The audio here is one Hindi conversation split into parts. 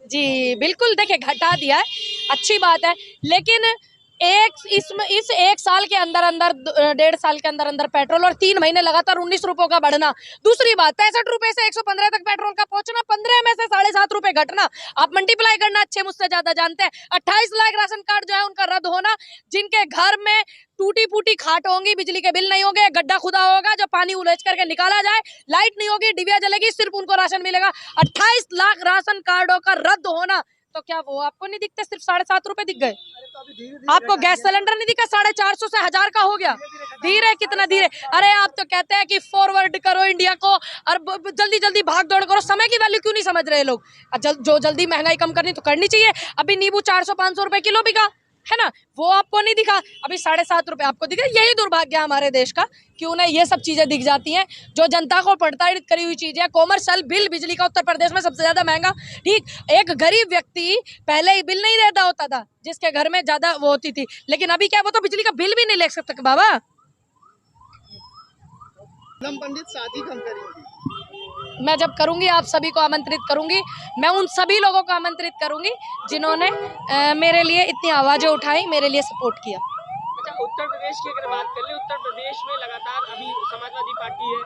जी बिल्कुल, देखिए घटा दिया है, अच्छी बात है, लेकिन इस एक साल के अंदर अंदर 1.5 साल के अंदर अंदर पेट्रोल और 3 महीने लगातार 19 रुपयों का बढ़ना। दूसरी बात, 65 रुपए से 115 तक पेट्रोल का पहुंचना, 15 में से 7.5 रुपए घटना। आप मल्टीप्लाई करना अच्छे मुझसे ज्यादा जानते हैं। 28 लाख राशन कार्ड जो है उनका रद्द होना, जिनके घर में टूटी फूटी खाट होंगी, बिजली के बिल नहीं होंगे, गड्ढा खुदा होगा जो पानी उलेच करके निकाला जाए, लाइट नहीं होगी, डिबिया जलेगी, सिर्फ उनको राशन मिलेगा। 28 लाख राशन कार्डों का रद्द होना, तो क्या वो आपको नहीं दिखते? सिर्फ 7.5 रुपए दिख गए आपको? गैस सिलेंडर नहीं दिखा 450 से 1000 का हो गया? धीरे, कितना धीरे। अरे आप तो कहते हैं कि फॉरवर्ड करो इंडिया को और जल्दी जल्दी भाग दौड़ करो, समय की वैल्यू क्यों नहीं समझ रहे लोग? जो जल्दी महंगाई कम करनी तो करनी चाहिए। अभी नींबू 400-500 रुपए किलो बिका है ना, वो आपको नहीं दिखा। अभी 7.5 रुपए आपको दिखा। यही दुर्भाग्य है हमारे देश का कि उन्हें ये सब चीजें दिख जाती हैं जो जनता को प्रताड़ित करी हुई चीजें। कॉमर्शियल बिल बिजली का उत्तर प्रदेश में सबसे ज्यादा महंगा। ठीक, एक गरीब व्यक्ति पहले ही बिल नहीं देता होता था जिसके घर में ज्यादा वो होती थी, लेकिन अभी क्या, वो तो बिजली का बिल भी नहीं ले सकते बाबा। पंडित शादी कम करेंगी? मैं जब करूंगी आप सभी को आमंत्रित करूंगी। मैं उन सभी लोगों को आमंत्रित करूंगी जिन्होंने मेरे लिए इतनी आवाजें उठाई, मेरे लिए सपोर्ट किया। अच्छा, उत्तर प्रदेश की अगर बात कर ले, उत्तर प्रदेश में लगातार अभी समाजवादी पार्टी है,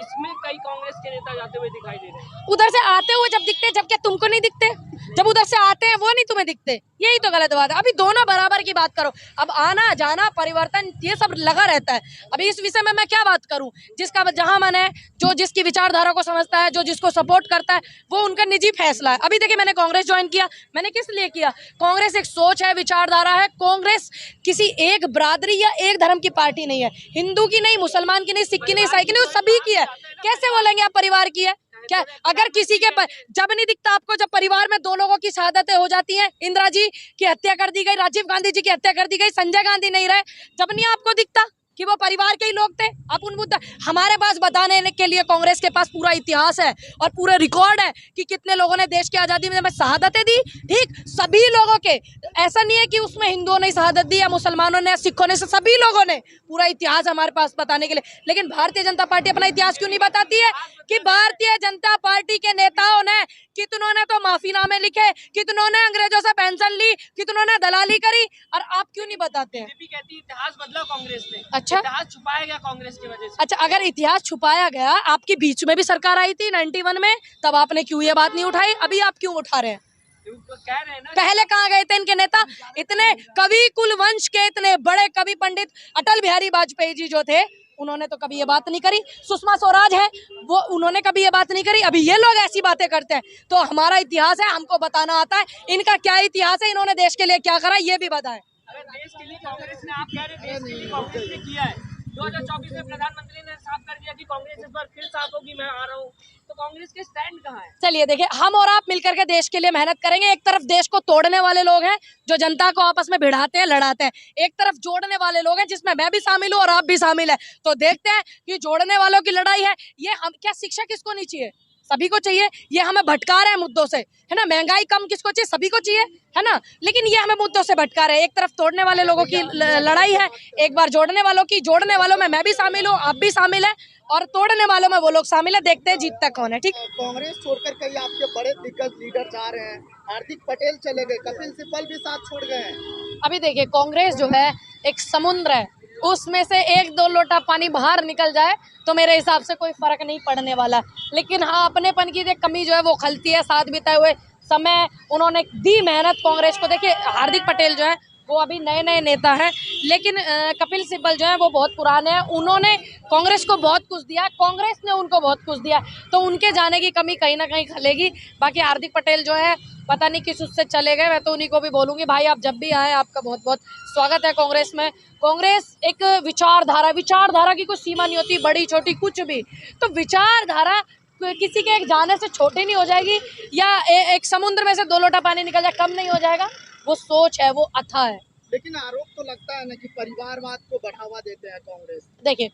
इसमें कई कांग्रेस के नेता जाते हुए दिखाई दे रहे हैं। उधर से आते हुए जब दिखते, जब क्या तुमको नहीं दिखते? जब उधर से आते हैं वो नहीं तुम्हें दिखते, यही तो गलत बात है। अभी दोनों बराबर की बात करो। अब आना जाना परिवर्तन ये सब लगा रहता है। अभी इस विषय में मैं क्या बात करूं? जिसका जहां मन है, जो जिसकी विचारधारा को समझता है, जो जिसको सपोर्ट करता है, वो उनका निजी फैसला है। अभी देखिए, मैंने कांग्रेस ज्वाइन किया, मैंने किस लिए किया? कांग्रेस एक सोच है, विचारधारा है। कांग्रेस किसी एक बरादरी या एक धर्म की पार्टी नहीं है, हिंदू की नहीं, मुसलमान की नहीं, सिख की नहीं, ईसाई की नहीं, वो सभी की है। कैसे बोलेंगे आप परिवार की है? क्या अगर किसी के जब नहीं दिखता आपको, जब परिवार में 2 लोगों की शहादतें हो जाती हैं, इंदिरा जी की हत्या कर दी गई, राजीव गांधी जी की हत्या कर दी गई, संजय गांधी नहीं रहे, जब नहीं आपको दिखता कि वो परिवार के ही लोग थे? आप उन मुद्दा हमारे पास बताने के लिए कांग्रेस के पास पूरा इतिहास है और पूरे रिकॉर्ड है कि कितने लोगों ने देश की आजादी में शहादतें दी। ठीक, सभी लोगों के, ऐसा नहीं है कि उसमें हिंदुओं ने शहादत दी या मुसलमानों ने, सिखों ने, सभी लोगों ने पूरा इतिहास हमारे पास बताने के लिए। लेकिन भारतीय जनता पार्टी अपना इतिहास क्यों नहीं बताती है? कि भारतीय जनता पार्टी के नेताओं ने कितनों ने तो माफीनामे लिखे, कितनों ने अंग्रेजों से पेंशन ली, कितनों ने दलाली करी, और आप क्यों नहीं बताते हैं? बीजेपी कहती है इतिहास बदला कांग्रेस ने। अच्छा, इतिहास छुपाया गया कांग्रेस की वजह से। अच्छा, अगर इतिहास छुपाया गया, आपकी बीच में भी सरकार आई थी 91 में, तब आपने क्यों ये बात नहीं उठाई? अभी आप क्यों उठा रहे हैं? कह रहे हैं ना, पहले कहाँ गए थे इनके नेता? इतने कवि कुल वंश के इतने बड़े कवि पंडित अटल बिहारी वाजपेयी जी जो थे, उन्होंने तो कभी ये बात नहीं करी। सुषमा स्वराज है, वो उन्होंने कभी ये बात नहीं करी। अभी ये लोग ऐसी बातें करते हैं। तो हमारा इतिहास है, हमको बताना आता है। इनका क्या इतिहास है, इन्होंने देश के लिए क्या करा, ये भी बताएं। अगर देश के लिए कांग्रेस ने, आप कह रहे हैं देश के लिए कांग्रेस ने किया है, 2024 में प्रधानमंत्री ने साफ कर दिया कि कांग्रेस इस बार फिर साफ होगी, मैं आ रहा हूँ, तो कांग्रेस के स्टैंड कहाँ है? चलिए देखिए, हम और आप मिलकर के देश के लिए मेहनत करेंगे। एक तरफ देश को तोड़ने वाले लोग हैं जो जनता को आपस में भिड़ाते हैं, लड़ाते हैं, एक तरफ जोड़ने वाले लोग हैं जिसमें मैं भी शामिल हूँ और आप भी शामिल है। तो देखते हैं कि जोड़ने वालों की लड़ाई है ये। हम क्या, शिक्षा किसको नहीं चाहिए? सभी को चाहिए। ये हमें भटका रहे हैं मुद्दों से, है ना। महंगाई कम किसको चाहिए? सभी को चाहिए, है ना। लेकिन ये हमें मुद्दों से भटका रहे हैं। एक तरफ तोड़ने वाले लोगों की लड़ाई है, एक बार जोड़ने वालों की। जोड़ने वालों में मैं भी शामिल हूँ, आप भी शामिल है, और तोड़ने वालों में वो लोग शामिल है। देखते हैं जीतता कौन है। ठीक, कांग्रेस छोड़कर कई आपके बड़े दिग्गज लीडर जा रहे हैं। हार्दिक पटेल चले गए, कपिल सिब्बल भी साथ छोड़ गए हैं। अभी देखिए, कांग्रेस जो है एक समुद्र है, उसमें से 1-2 लोटा पानी बाहर निकल जाए तो मेरे हिसाब से कोई फर्क नहीं पड़ने वाला। लेकिन हाँ, अपनेपन की कमी जो है वो खलती है। साथ बिताए हुए समय उन्होंने दी मेहनत कांग्रेस को। देखिए, हार्दिक पटेल जो है वो अभी नए नए नेता हैं, लेकिन कपिल सिब्बल जो है वो बहुत पुराने हैं। उन्होंने कांग्रेस को बहुत कुछ दिया, कांग्रेस ने उनको बहुत कुछ दिया, तो उनके जाने की कमी कहीं ना कहीं खलेगी। बाकी हार्दिक पटेल जो है पता नहीं किस उससे चले गए। मैं तो उन्हीं को भी बोलूँगी, भाई आप जब भी आए आपका बहुत बहुत स्वागत है कांग्रेस में। कांग्रेस एक विचारधारा की कोई सीमा नहीं होती, बड़ी छोटी कुछ भी। तो विचारधारा किसी के एक जाने से छोटी नहीं हो जाएगी, या एक समुद्र में से 2 लोटा पानी निकल जाए कम नहीं हो जाएगा। वो सोच है, वो अथाह है। लेकिन आरोप तो लगता है ना कि परिवारवाद को बढ़ावा देते हैं कांग्रेस। देखिए,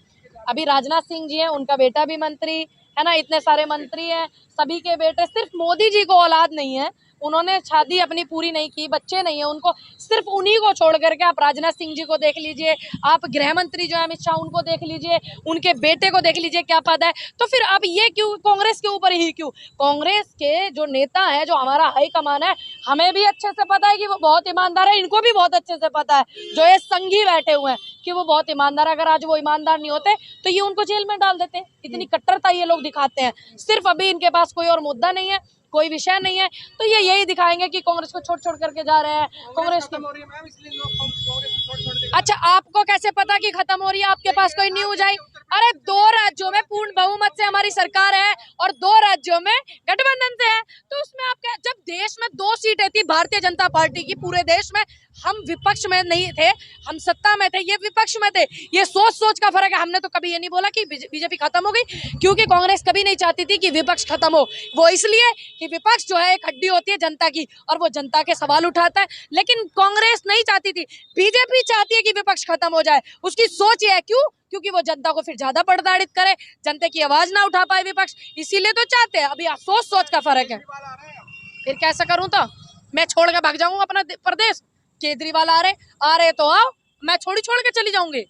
अभी राजनाथ सिंह जी हैं, उनका बेटा भी मंत्री है ना, इतने सारे मंत्री हैं, सभी के बेटे, सिर्फ मोदी जी को औलाद नहीं है, उन्होंने शादी अपनी पूरी नहीं की, बच्चे नहीं है उनको, सिर्फ उन्हीं को छोड़ करके आप राजनाथ सिंह जी को देख लीजिए, आप गृह मंत्री जो है अमित शाह उनको देख लीजिए, उनके बेटे को देख लीजिए क्या पद है। तो फिर अब ये क्यों कांग्रेस के ऊपर ही क्यों? कांग्रेस के जो नेता है, जो हमारा हाईकमान है, हमें भी अच्छे से पता है कि वो बहुत ईमानदार है, इनको भी बहुत अच्छे से पता है, जो ये संघी बैठे हुए हैं, कि वो बहुत ईमानदार है। अगर आज वो ईमानदार नहीं होते तो ये उनको जेल में डाल देते। इतनी कट्टरता ये लोग दिखाते हैं, सिर्फ अभी इनके पास कोई और मुद्दा नहीं है, कोई विषय नहीं है, तो ये यही दिखाएंगे कि कांग्रेस को छोड़ छोड़ करके जा रहे हैं। कांग्रेस अच्छा, आपको कैसे पता कि खत्म हो रही है? आपके पास कोई न्यूज आई? अरे 2 राज्यों में पूर्ण बहुमत से हमारी सरकार है और 2 राज्यों में गठबंधन से है, तो उसमें आप क्या, जब देश में 2 सीटें थी भारतीय जनता पार्टी की, पूरे देश में, हम विपक्ष में नहीं थे, हम सत्ता में थे, ये विपक्ष में थे, ये सोच का फर्क है। हमने तो कभी ये नहीं बोला कि बीजेपी खत्म हो गई, क्योंकि कांग्रेस कभी नहीं चाहती थी कि विपक्ष खत्म हो, वो इसलिए कि विपक्ष जो है एक हड्डी होती है जनता की और वो जनता के सवाल उठाता है, लेकिन कांग्रेस नहीं चाहती थी। बीजेपी चाहती है कि विपक्ष खत्म हो जाए, उसकी सोच ये है, क्यों? क्योंकि वो जनता को फिर ज्यादा प्रताड़ित करे, जनता की आवाज ना उठा पाए विपक्ष, इसीलिए तो चाहते हैं। अभी सोच का फर्क है। फिर कैसा करूं? तो मैं छोड़ के भाग जाऊंगा अपना प्रदेश? केजरीवाल आ रहे तो आओ, मैं छोड़ के चली जाऊंगी।